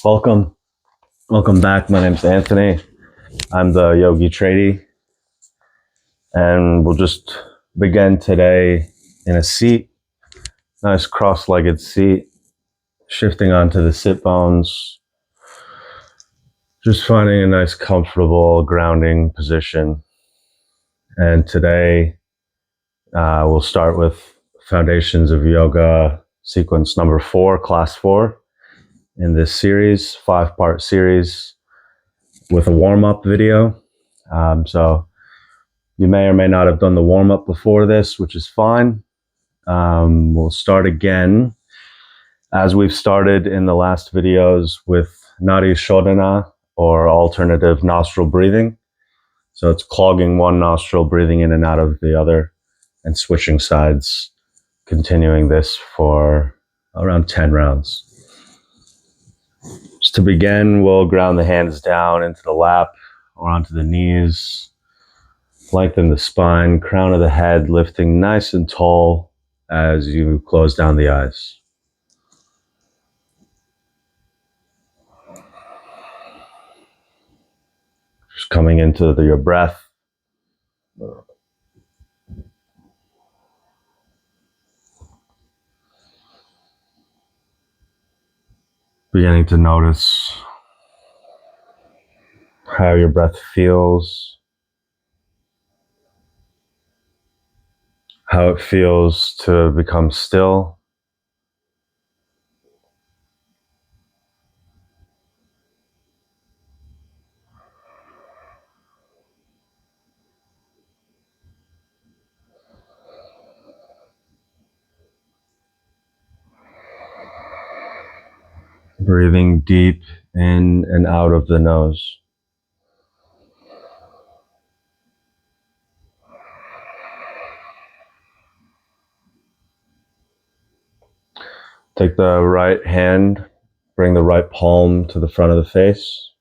Welcome back. My name's Anthony. I'm the YogiTradie, and we'll just begin today in a seat, nice cross-legged seat, shifting onto the sit bones, just finding a nice comfortable grounding position. And today we'll start with Foundations of Yoga sequence number 4, class 4 in this series, 5-part series with a warm-up video. So you may or may not have done the warm-up before this, which is fine. We'll start again as we've started in the last videos with Nadi Shodhana, or alternative nostril breathing. So it's clogging one nostril, breathing in and out of the other, and switching sides, continuing this for around 10 rounds. Just to begin, we'll ground the hands down into the lap or onto the knees. Lengthen the spine, crown of the head lifting nice and tall as you close down the eyes. Just coming into your breath. Beginning to notice how your breath feels, how it feels to become still. Breathing deep in and out of the nose. Take the right hand, bring the right palm to the front of the face.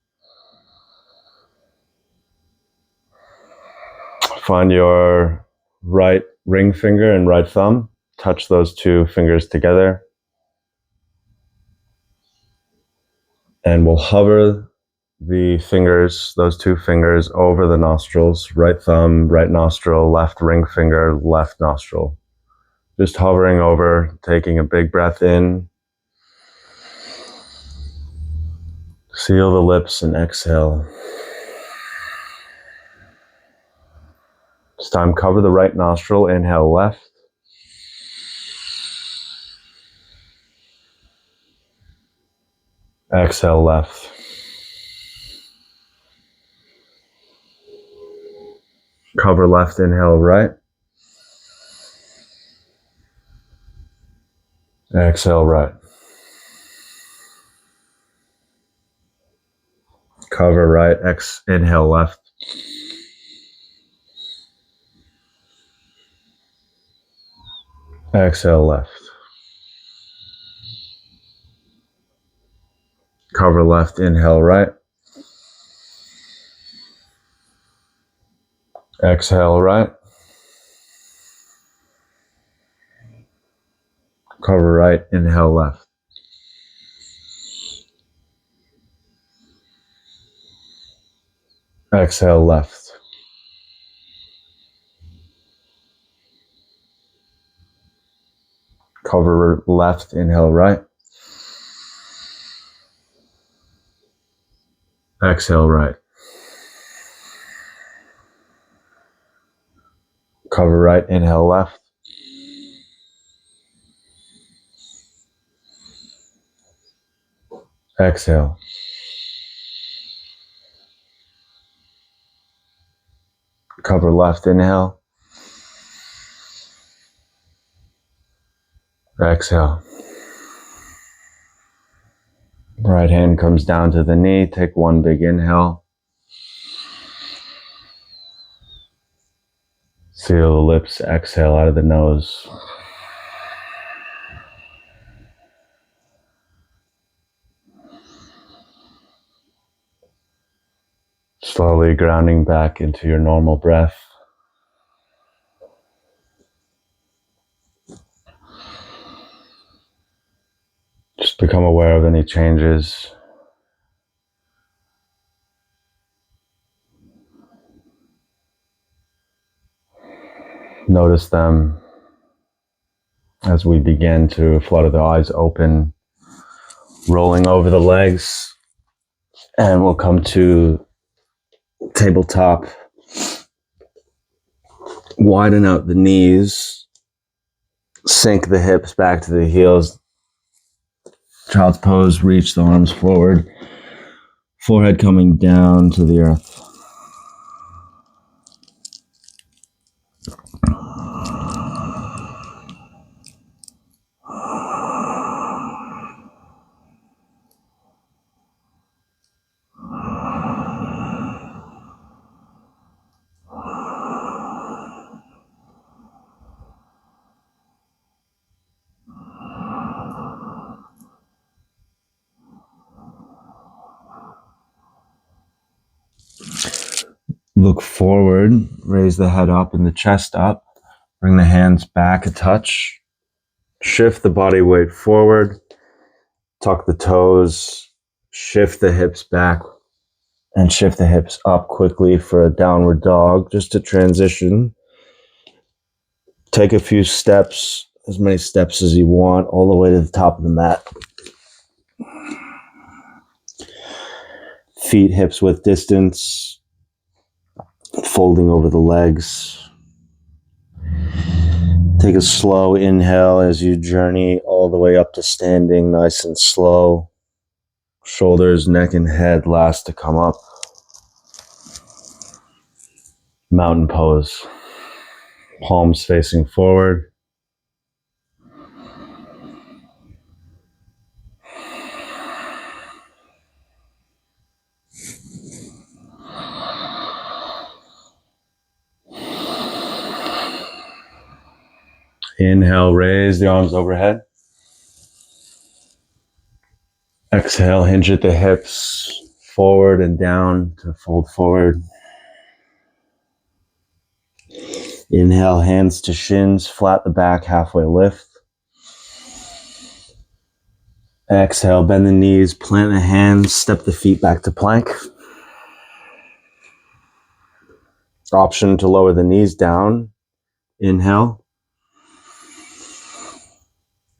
Find your right ring finger and right thumb. Touch those two fingers together. And we'll hover the fingers, those two fingers, over the nostrils. Right thumb, right nostril, left ring finger, left nostril. Just hovering over, taking a big breath in. Seal the lips and exhale. This time, cover the right nostril. Inhale left. Exhale left. Cover left, inhale right. Exhale right. Cover right, inhale left. Exhale left. Cover left, inhale right. Exhale right. Cover right, inhale left. Exhale left. Cover left, inhale right. Exhale right. Cover right, inhale left. Exhale. Cover left, inhale. Exhale. Right hand comes down to the knee. Take one big inhale. Seal the lips, exhale out of the nose. Slowly grounding back into your normal breath. Just become aware of any changes. Notice them as we begin to flutter the eyes open, rolling over the legs, and we'll come to tabletop. Widen out the knees, sink the hips back to the heels. Child's pose, reach the arms forward, forehead coming down to the earth. Look forward, raise the head up and the chest up. Bring the hands back a touch. Shift the body weight forward. Tuck the toes. Shift the hips back and shift the hips up quickly for a downward dog, just to transition. Take a few steps, as many steps as you want, all the way to the top of the mat. Feet hips width distance, folding over the legs. Take a slow inhale as you journey all the way up to standing, nice and slow. Shoulders, neck, and head last to come up. Mountain pose. Palms facing forward. Inhale, raise the arms overhead. Exhale, hinge at the hips, forward and down to fold forward. Inhale, hands to shins, flat the back, halfway lift. Exhale, bend the knees, plant the hands, step the feet back to plank. Option to lower the knees down. Inhale.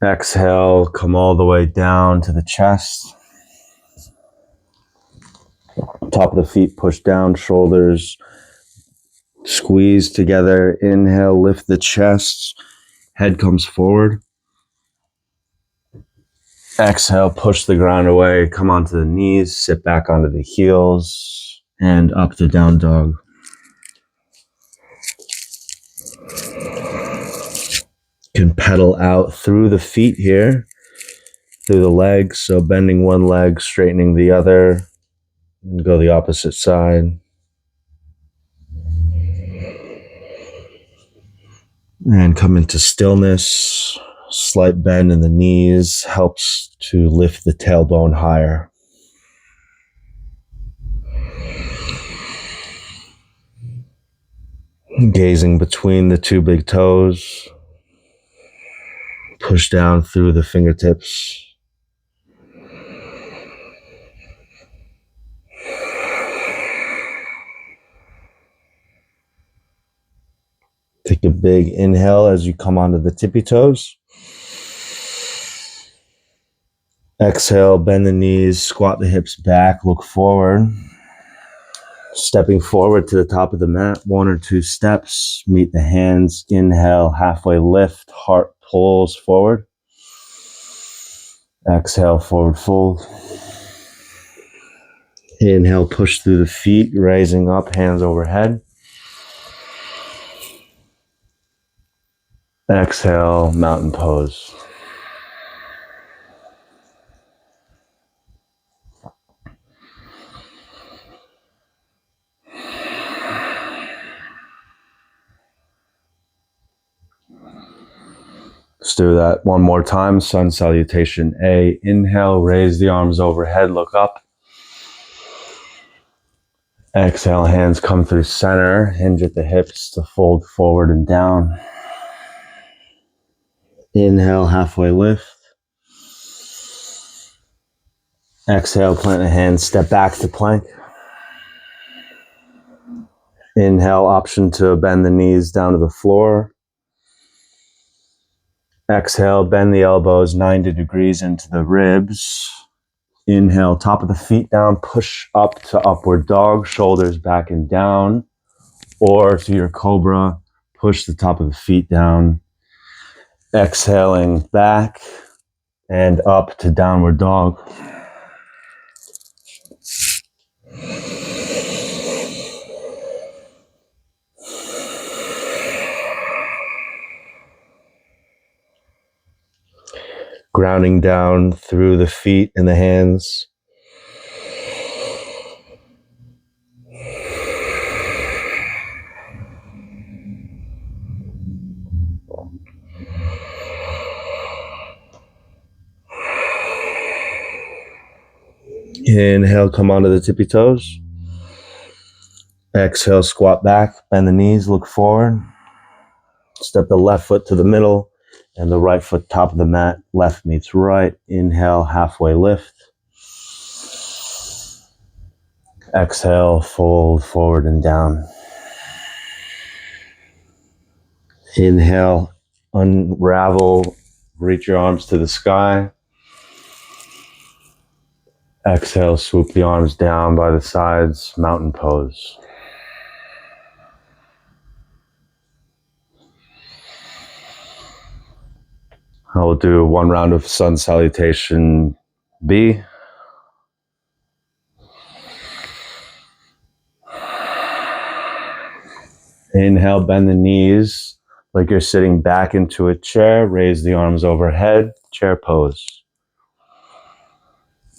Exhale, come all the way down to the chest. Top of the feet push down, shoulders squeeze together. Inhale, lift the chest, head comes forward. Exhale, push the ground away, come onto the knees, sit back onto the heels, and up to down dog. Can pedal out through the feet here, through the legs, so bending one leg, straightening the other, and go the opposite side. And come into stillness. Slight bend in the knees helps to lift the tailbone higher. Gazing between the two big toes. Push down through the fingertips. Take a big inhale as you come onto the tippy toes. Exhale, bend the knees, squat the hips back, look forward. Stepping forward to the top of the mat, 1 or 2 steps, meet the hands, inhale, halfway lift, heart pulls forward. Exhale, forward fold. Inhale, push through the feet, rising up, hands overhead. Exhale, mountain pose. Let's do that one more time. Sun salutation A. Inhale, raise the arms overhead, look up. Exhale, hands come through center, hinge at the hips to fold forward and down. Inhale, halfway lift. Exhale, plant the hands, step back to plank. Inhale, option to bend the knees down to the floor. Exhale, bend the elbows 90 degrees into the ribs. Inhale, top of the feet down, push up to upward dog, shoulders back and down. Or to your cobra, push the top of the feet down. Exhaling back and up to downward dog. Grounding down through the feet and the hands. Inhale, come onto the tippy toes. Exhale, squat back, bend the knees, look forward. Step the left foot to the middle and the right foot top of the mat. Left meets right. Inhale, halfway lift. Exhale, fold forward and down. Inhale, unravel, reach your arms to the sky. Exhale, swoop the arms down by the sides, mountain pose. I will do one round of sun salutation B. Inhale, bend the knees like you're sitting back into a chair. Raise the arms overhead, chair pose.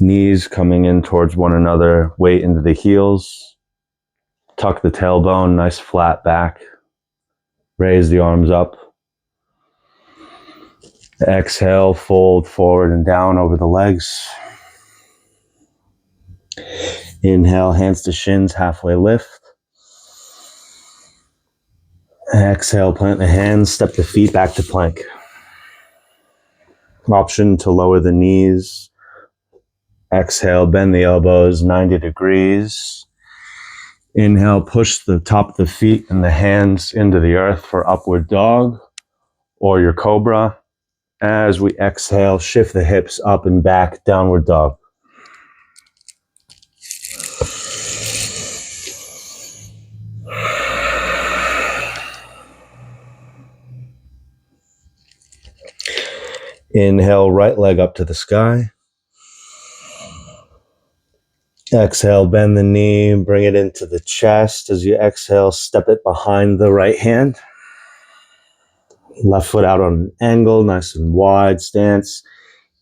Knees coming in towards one another, weight into the heels. Tuck the tailbone, nice flat back. Raise the arms up. Exhale, fold forward and down over the legs. Inhale, hands to shins, halfway lift. Exhale, plant the hands, step the feet back to plank. Option to lower the knees. Exhale, bend the elbows 90 degrees. Inhale, push the top of the feet and the hands into the earth for upward dog or your cobra. As we exhale, shift the hips up and back, downward dog. Inhale, right leg up to the sky. Exhale, bend the knee, bring it into the chest. As you exhale, step it behind the right hand. Left foot out on an angle, nice and wide stance.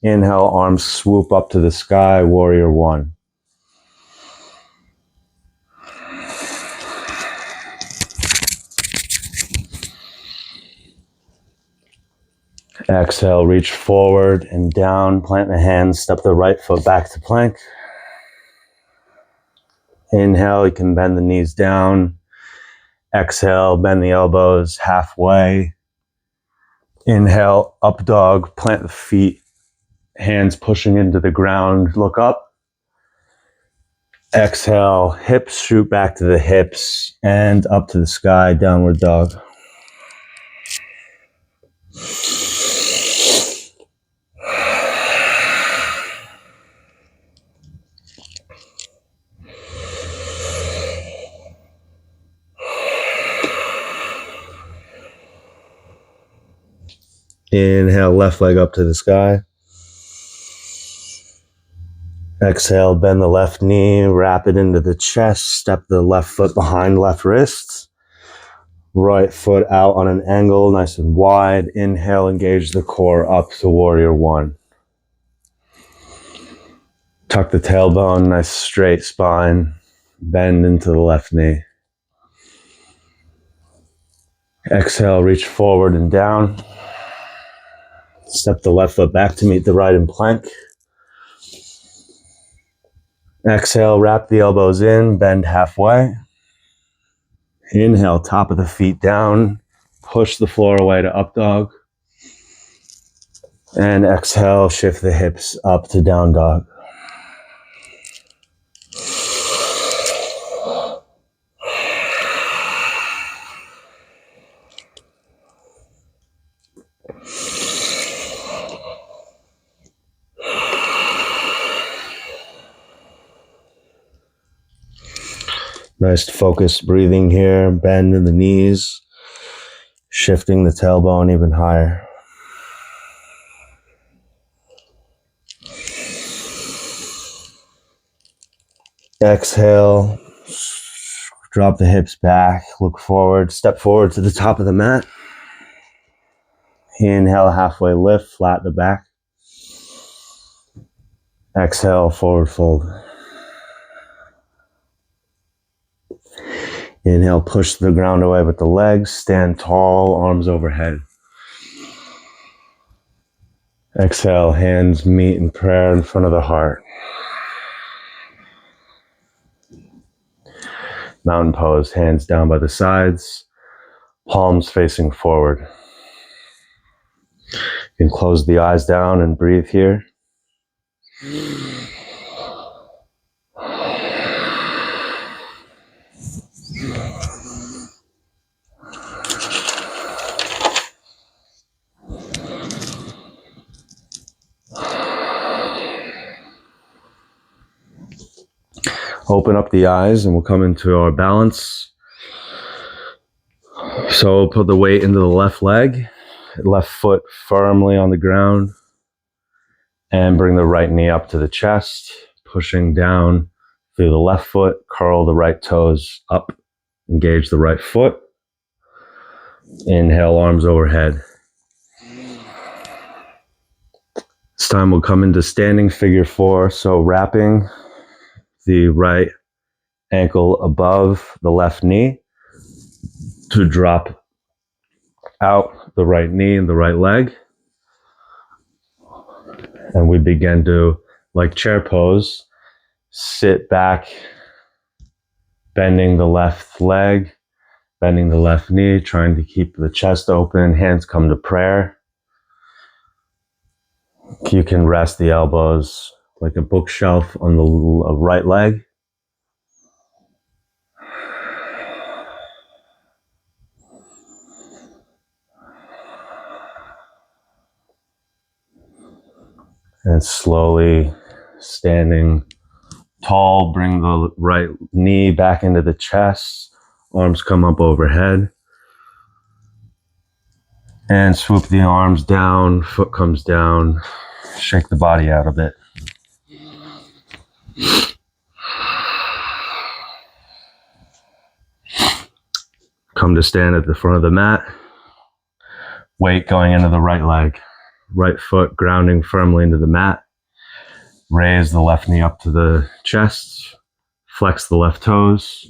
Inhale, arms swoop up to the sky, warrior one. Exhale, reach forward and down, plant the hands, step the right foot back to plank. Inhale, you can bend the knees down. Exhale, bend the elbows halfway. Inhale, up dog, plant the feet, hands pushing into the ground, look up. Exhale, hips shoot back to the hips and up to the sky, downward dog. Inhale, left leg up to the sky. Exhale, bend the left knee, wrap it into the chest, step the left foot behind left wrist. Right foot out on an angle, nice and wide. Inhale, engage the core up to warrior one. Tuck the tailbone, nice straight spine. Bend into the left knee. Exhale, reach forward and down. Step the left foot back to meet the right in plank. Exhale, wrap the elbows in, bend halfway. Inhale, top of the feet down. Push the floor away to up dog. And exhale, shift the hips up to down dog. Nice focused breathing here. Bend in the knees, shifting the tailbone even higher. Exhale, drop the hips back, look forward, step forward to the top of the mat. Inhale, halfway lift, flat the back. Exhale, forward fold. Inhale, push the ground away with the legs, stand tall, arms overhead. Exhale, hands meet in prayer in front of the heart. Mountain pose, hands down by the sides, palms facing forward. You can close the eyes down and breathe here. Open up the eyes and we'll come into our balance. So put the weight into the left leg, left foot firmly on the ground, and bring the right knee up to the chest, pushing down through the left foot, curl the right toes up, engage the right foot. Inhale, arms overhead. This time we'll come into standing figure 4, so wrapping the right ankle above the left knee to drop out the right knee and the right leg. And we begin to, like chair pose, sit back, bending the left leg, bending the left knee, trying to keep the chest open, hands come to prayer. You can rest the elbows like a bookshelf on the right leg. And slowly standing tall, bring the right knee back into the chest, arms come up overhead. And swoop the arms down, foot comes down, shake the body out a bit. Come to stand at the front of the mat. Weight going into the right leg. Right foot grounding firmly into the mat. Raise the left knee up to the chest. Flex the left toes.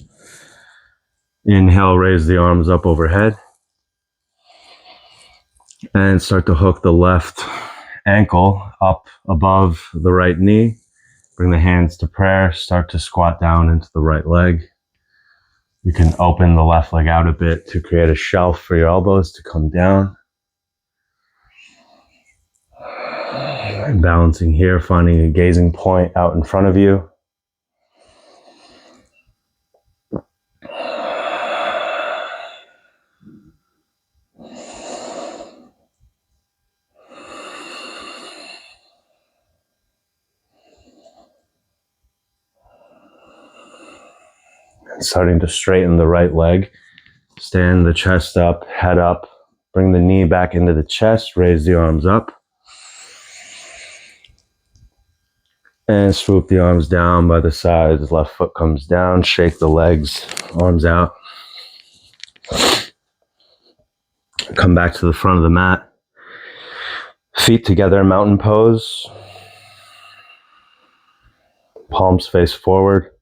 Inhale, raise the arms up overhead. And start to hook the left ankle up above the right knee. Bring the hands to prayer. Start to squat down into the right leg. You can open the left leg out a bit to create a shelf for your elbows to come down. And balancing here, finding a gazing point out in front of you. And starting to straighten the right leg. Stand the chest up, head up. Bring the knee back into the chest, raise the arms up. And swoop the arms down by the sides. Left foot comes down, shake the legs, arms out. Come back to the front of the mat. Feet together, mountain pose. Palms face forward.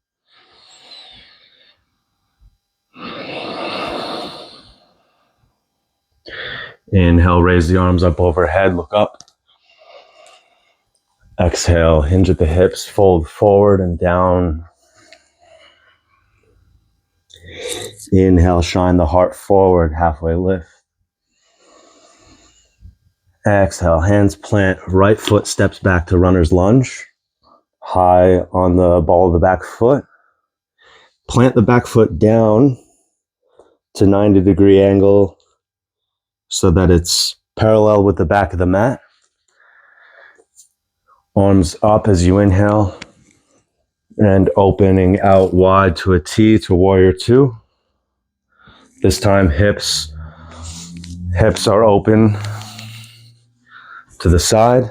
Inhale, raise the arms up overhead, look up. Exhale, hinge at the hips, fold forward and down. Inhale, shine the heart forward, halfway lift. Exhale, hands plant, right foot steps back to runner's lunge. High on the ball of the back foot. Plant the back foot down to 90-degree angle so that it's parallel with the back of the mat. Arms up as you inhale. And opening out wide to a T to warrior two. This time hips are open to the side.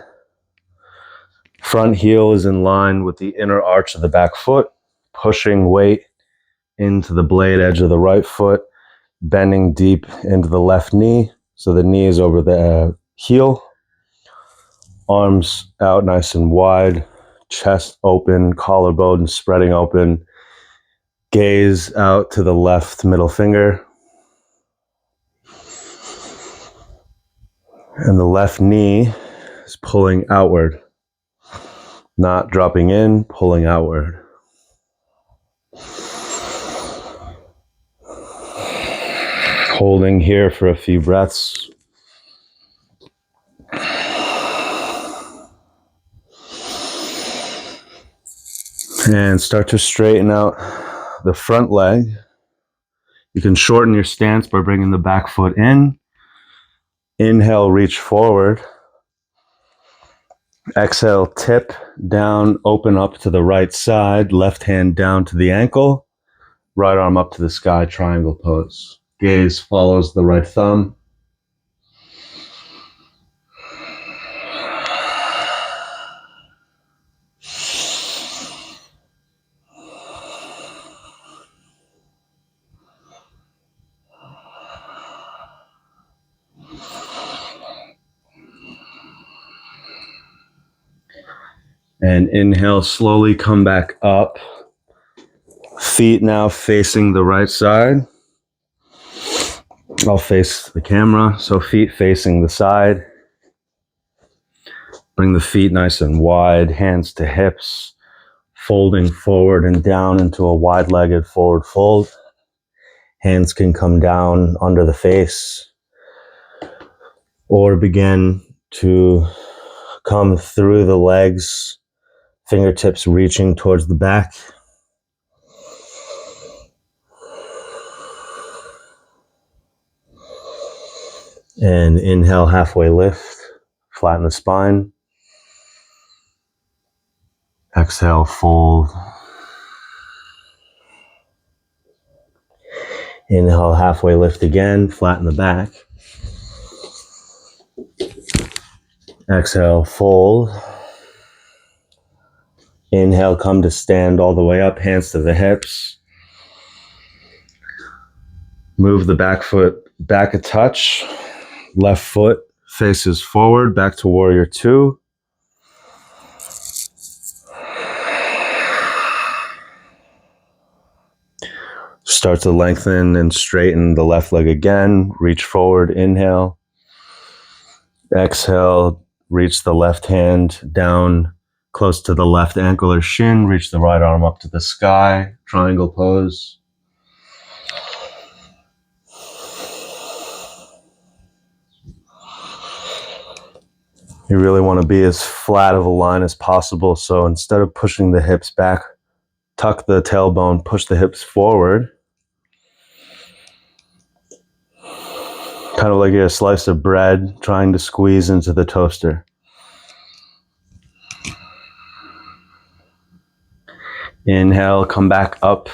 Front heel is in line with the inner arch of the back foot, pushing weight into the blade edge of the right foot, bending deep into the left knee. So the knee is over the heel. Arms out nice and wide, chest open, collarbone spreading open. Gaze out to the left middle finger. And the left knee is pulling outward, not dropping in, pulling outward. Holding here for a few breaths. And start to straighten out the front leg. You can shorten your stance by bringing the back foot in. Inhale, reach forward. Exhale, tip down, open up to the right side. Left hand down to the ankle. Right arm up to the sky, triangle pose. Gaze follows the right thumb. And inhale, slowly come back up. Feet now facing the right side. I'll face the camera, so feet facing the side. Bring the feet nice and wide, hands to hips, folding forward and down into a wide-legged forward fold. Hands can come down under the face or begin to come through the legs, fingertips reaching towards the back. And inhale, halfway lift, flatten the spine. Exhale, fold. Inhale, halfway lift again, flatten the back. Exhale, fold. Inhale, come to stand all the way up, hands to the hips. Move the back foot back a touch. Left foot faces forward, back to warrior two. Start to lengthen and straighten the left leg again. Reach forward, inhale. Exhale, reach the left hand down close to the left ankle or shin. Reach the right arm up to the sky, triangle pose. You really want to be as flat of a line as possible. So instead of pushing the hips back, tuck the tailbone, push the hips forward. Kind of like a slice of bread trying to squeeze into the toaster. Inhale, come back up,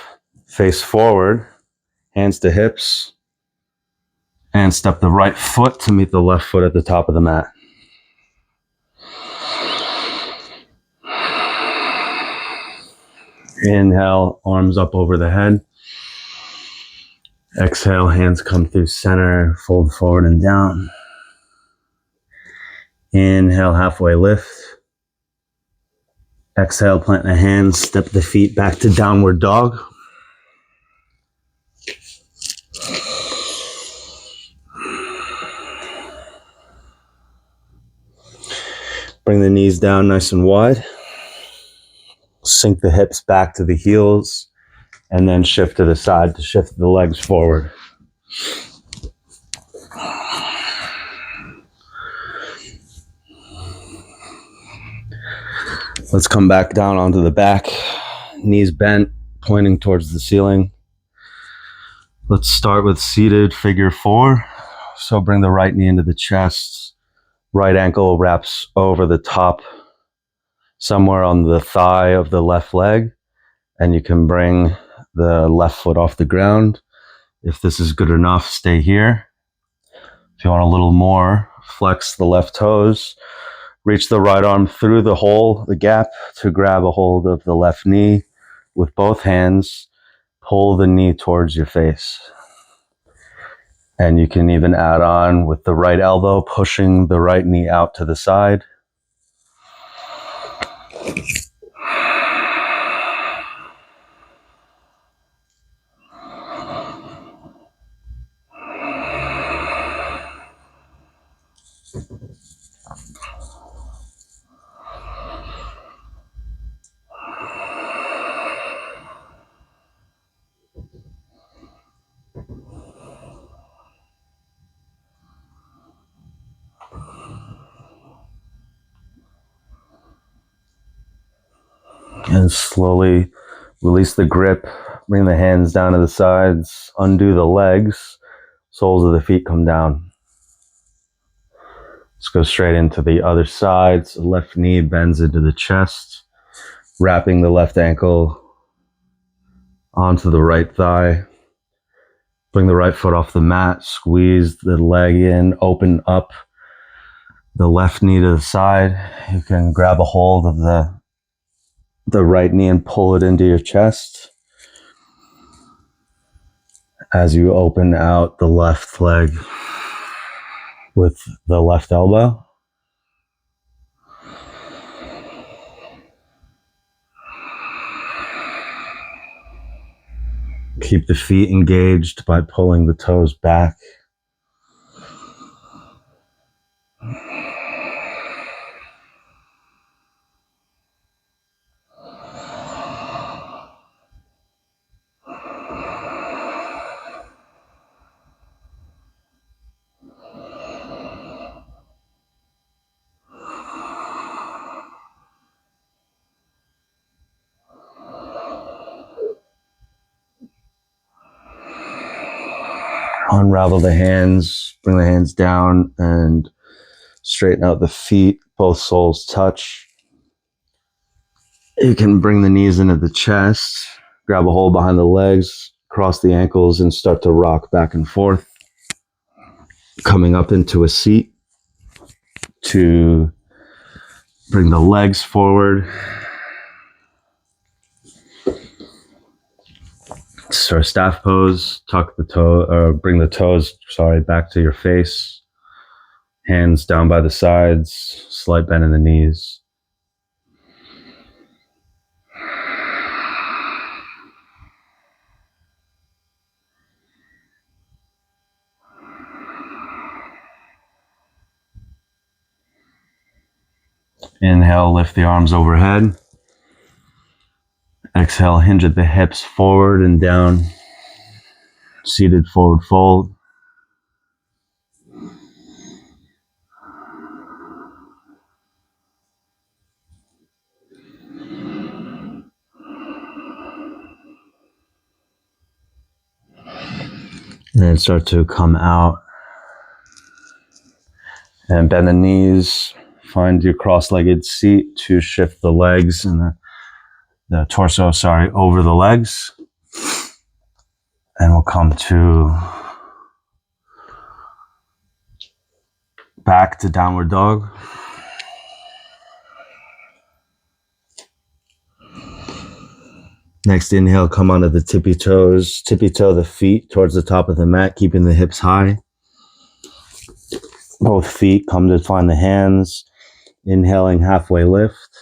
face forward, hands to hips, and step the right foot to meet the left foot at the top of the mat. Inhale, arms up over the head. Exhale, hands come through center, fold forward and down. Inhale, halfway lift. Exhale, plant the hands, step the feet back to downward dog. Bring the knees down nice and wide. Sink the hips back to the heels, and then shift to the side to shift the legs forward. Let's come back down onto the back. Knees bent, pointing towards the ceiling. Let's start with seated figure four. So bring the right knee into the chest. Right ankle wraps over the top, somewhere on the thigh of the left leg. And you can bring the left foot off the ground. If this is good enough, stay here. If you want a little more, flex the left toes. Reach the right arm through the hole, the gap, to grab a hold of the left knee with both hands. Pull the knee towards your face. And you can even add on with the right elbow, pushing the right knee out to the side. And slowly release the grip, bring the hands down to the sides, undo the legs, soles of the feet come down. Let's go straight into the other side. So left knee bends into the chest, wrapping the left ankle onto the right thigh. Bring the right foot off the mat, squeeze the leg in, open up the left knee to the side. You can grab a hold of the right knee and pull it into your chest as you open out the left leg with the left elbow. Keep the feet engaged by pulling the toes back. Unravel the hands, bring the hands down and straighten out the feet. Both soles touch. You can bring the knees into the chest, grab a hold behind the legs, cross the ankles and start to rock back and forth. Coming up into a seat to bring the legs forward. Start staff pose, tuck the toe, or bring the toes, back to your face. Hands down by the sides, slight bend in the knees. Inhale, lift the arms overhead. Exhale, hinge at the hips forward and down. Seated forward fold. And then start to come out. And bend the knees. Find your cross-legged seat to shift the legs and the torso, over the legs. And we'll come to back to downward dog. Next inhale, come onto the tippy toes. Tippy toe the feet towards the top of the mat, keeping the hips high. Both feet come to find the hands. Inhaling, halfway lift.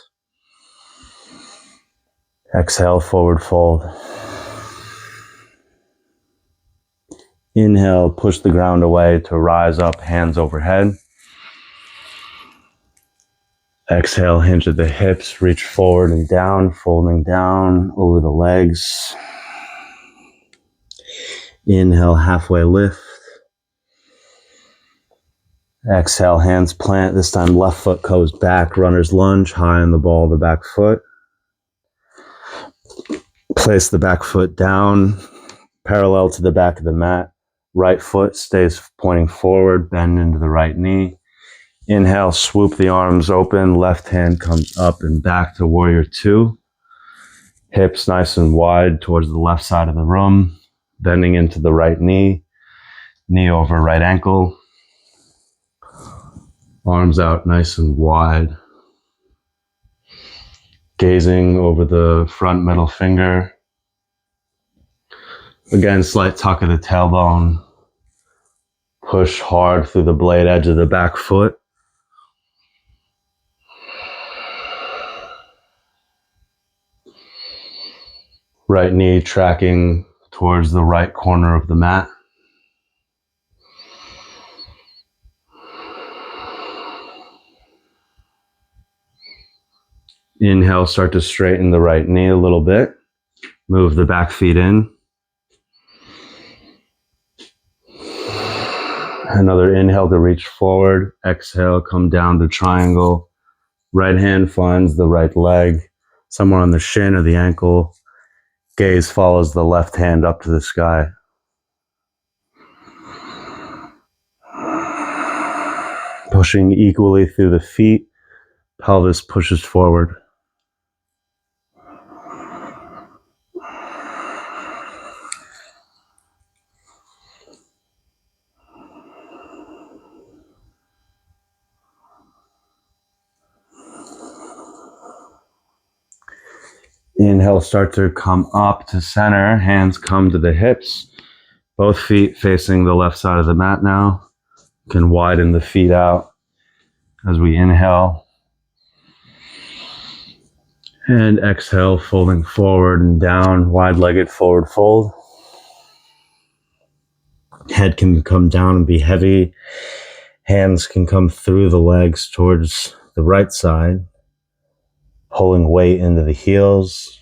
Exhale, forward fold. Inhale, push the ground away to rise up, hands overhead. Exhale, hinge at the hips, reach forward and down, folding down over the legs. Inhale, halfway lift. Exhale, hands plant. This time left foot goes back, runner's lunge, high on the ball of the back foot. Place the back foot down, parallel to the back of the mat. Right foot stays pointing forward, bend into the right knee. Inhale, swoop the arms open, left hand comes up and back to warrior two. Hips nice and wide towards the left side of the room, bending into the right knee, knee over right ankle, arms out nice and wide, gazing over the front middle finger. Again, slight tuck of the tailbone, push hard through the blade edge of the back foot. Right knee tracking towards the right corner of the mat. Inhale, start to straighten the right knee a little bit. Move the back feet in. Another inhale to reach forward. Exhale, come down to triangle. Right hand finds the right leg, somewhere on the shin or the ankle. Gaze follows the left hand up to the sky. Pushing equally through the feet, pelvis pushes forward. Inhale, start to come up to center, hands come to the hips. Both feet facing the left side of the mat now. You can widen the feet out as we inhale. And exhale, folding forward and down, wide-legged forward fold. Head can come down and be heavy. Hands can come through the legs towards the right side, pulling weight into the heels.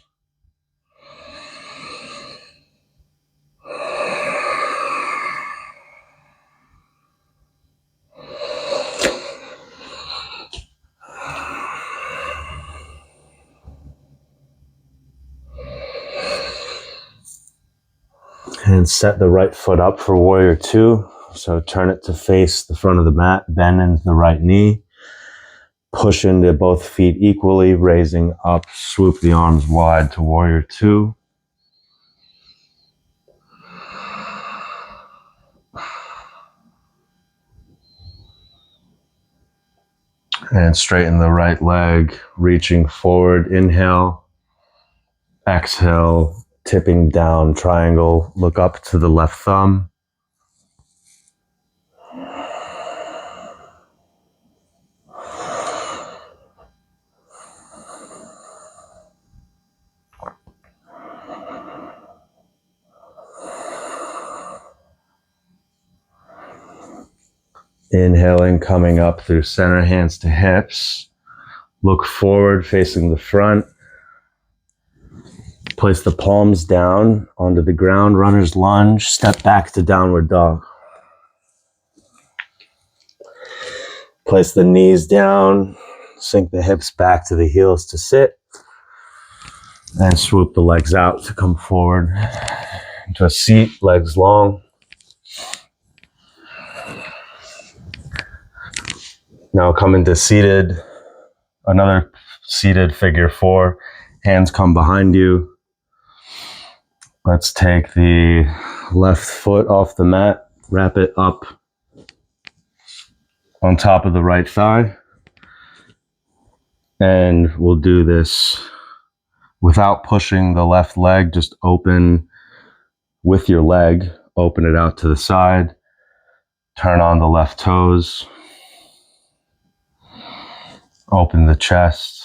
And set the right foot up for warrior two. So turn it to face the front of the mat, bend into the right knee. Push into both feet equally, raising up, swoop the arms wide to warrior two. And straighten the right leg, reaching forward, inhale. Exhale, tipping down, triangle, look up to the left thumb. Inhaling, coming up through center, hands to hips. Look forward, facing the front. Place the palms down onto the ground, runner's lunge, step back to downward dog. Place the knees down, sink the hips back to the heels to sit, and swoop the legs out to come forward into a seat, legs long. Now come into seated, another seated figure four. Hands come behind you. Let's take the left foot off the mat, wrap it up on top of the right thigh. And we'll do this without pushing the left leg, just open with your leg, open it out to the side, turn on the left toes, open the chest.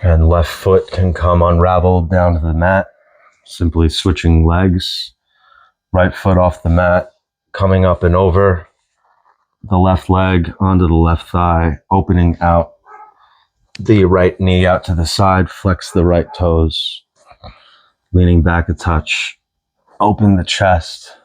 And left foot can come unraveled down to the mat, simply switching legs. Right foot off the mat, coming up and over the left leg onto the left thigh, opening out the right knee out to the side, flex the right toes, leaning back a touch, open the chest.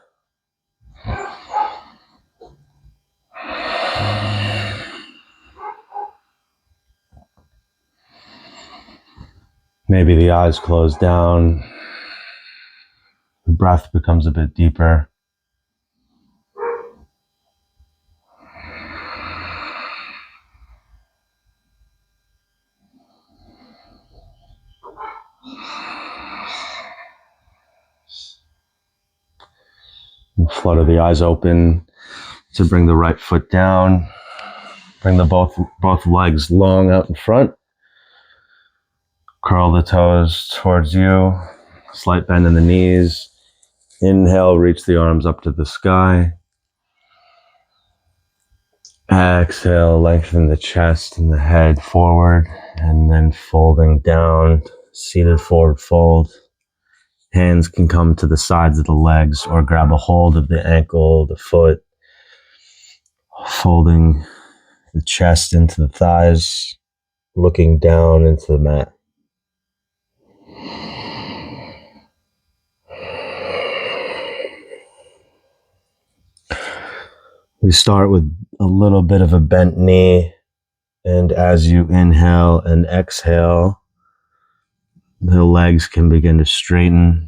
Maybe the eyes close down. The breath becomes a bit deeper. And flutter the eyes open to bring the right foot down. Bring the both legs long out in front. Curl the toes towards you. Slight bend in the knees. Inhale, reach the arms up to the sky. Exhale, lengthen the chest and the head forward, and then folding down, seated forward fold. Hands can come to the sides of the legs or grab a hold of the ankle, the foot, folding the chest into the thighs, looking down into the mat. We start with a little bit of a bent knee, and as you inhale and exhale, the legs can begin to straighten.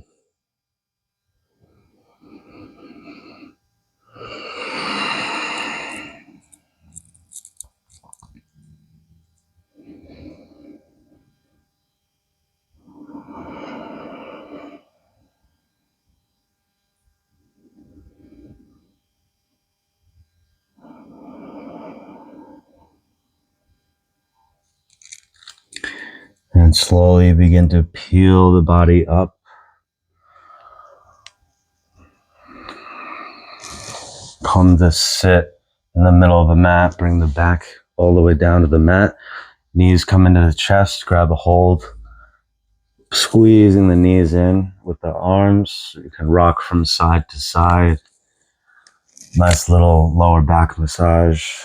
And slowly begin to peel the body up. Come to sit in the middle of the mat. Bring the back all the way down to the mat. Knees come into the chest. Grab a hold. Squeezing the knees in with the arms. You can rock from side to side. Nice little lower back massage.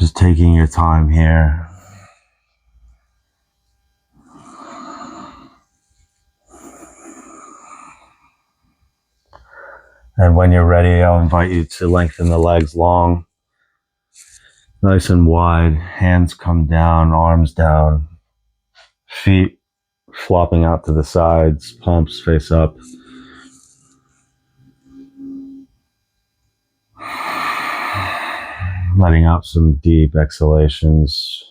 Just taking your time here. And when you're ready, I'll invite you to lengthen the legs long, nice and wide. Hands come down, arms down, feet flopping out to the sides, palms face up. Letting out some deep exhalations.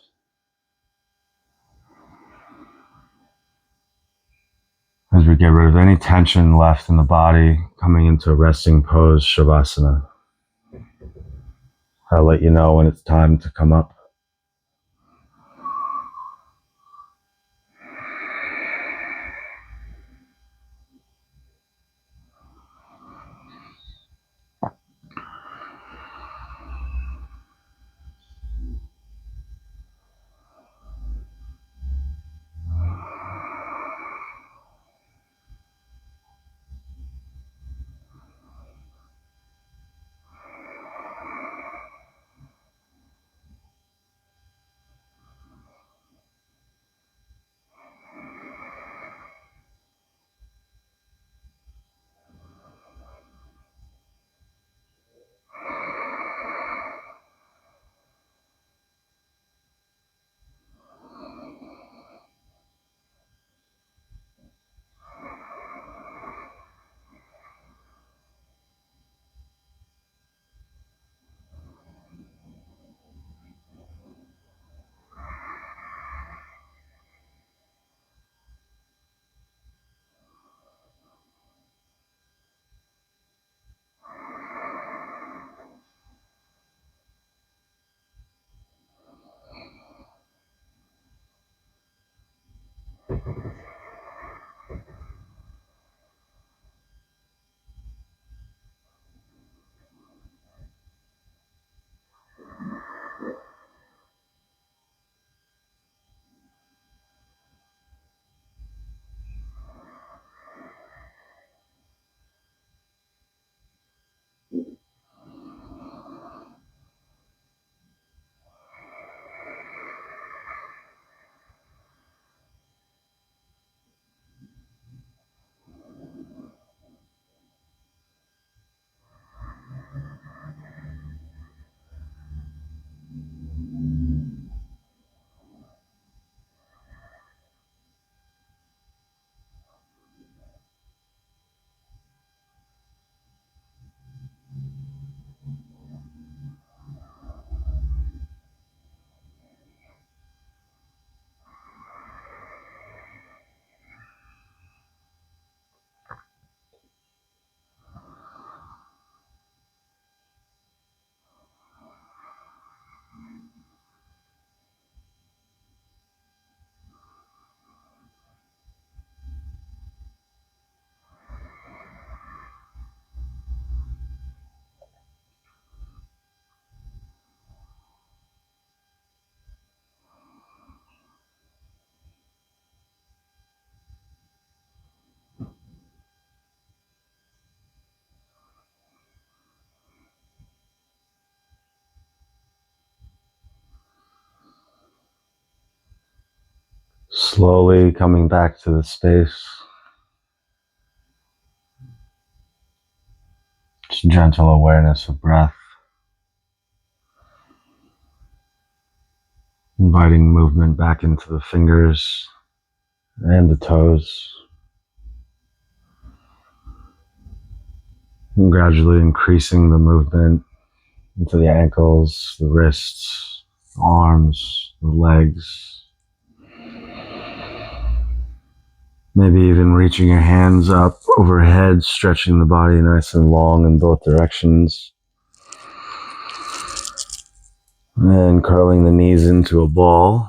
As we get rid of any tension left in the body, coming into a resting pose, Shavasana. I'll let you know when it's time to come up. Slowly coming back to the space. Just gentle awareness of breath. Inviting movement back into the fingers and the toes. And gradually increasing the movement into the ankles, the wrists, the arms, the legs. Maybe even reaching your hands up overhead, stretching the body nice and long in both directions. And curling the knees into a ball.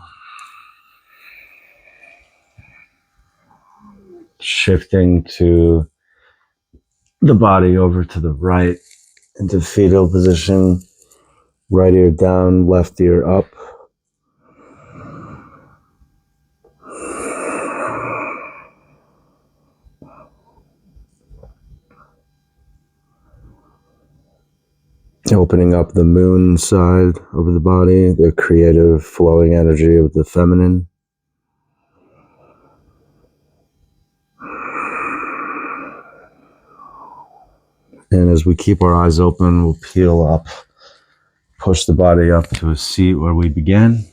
Shifting to the body over to the right into fetal position. Right ear down, left ear up. Opening up the moon side of the body, the creative flowing energy of the feminine. And as we keep our eyes open, we'll peel up, push the body up to a seat where we began.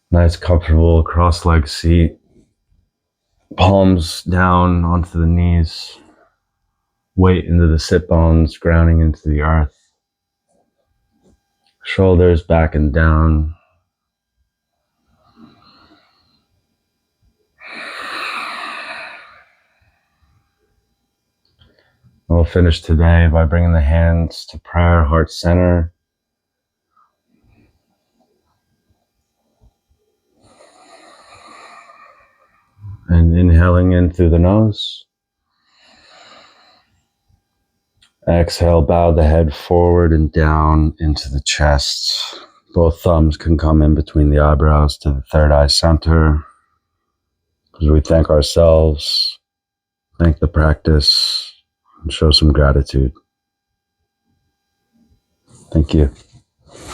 Nice, comfortable cross-leg seat. Palms down onto the knees. Weight into the sit bones, grounding into the earth. Shoulders back and down. We'll finish today by bringing the hands to prayer, heart center. And inhaling in through the nose. Exhale, bow the head forward and down into the chest. Both thumbs can come in between the eyebrows to the third eye center. As we thank ourselves, thank the practice, and show some gratitude. Thank you.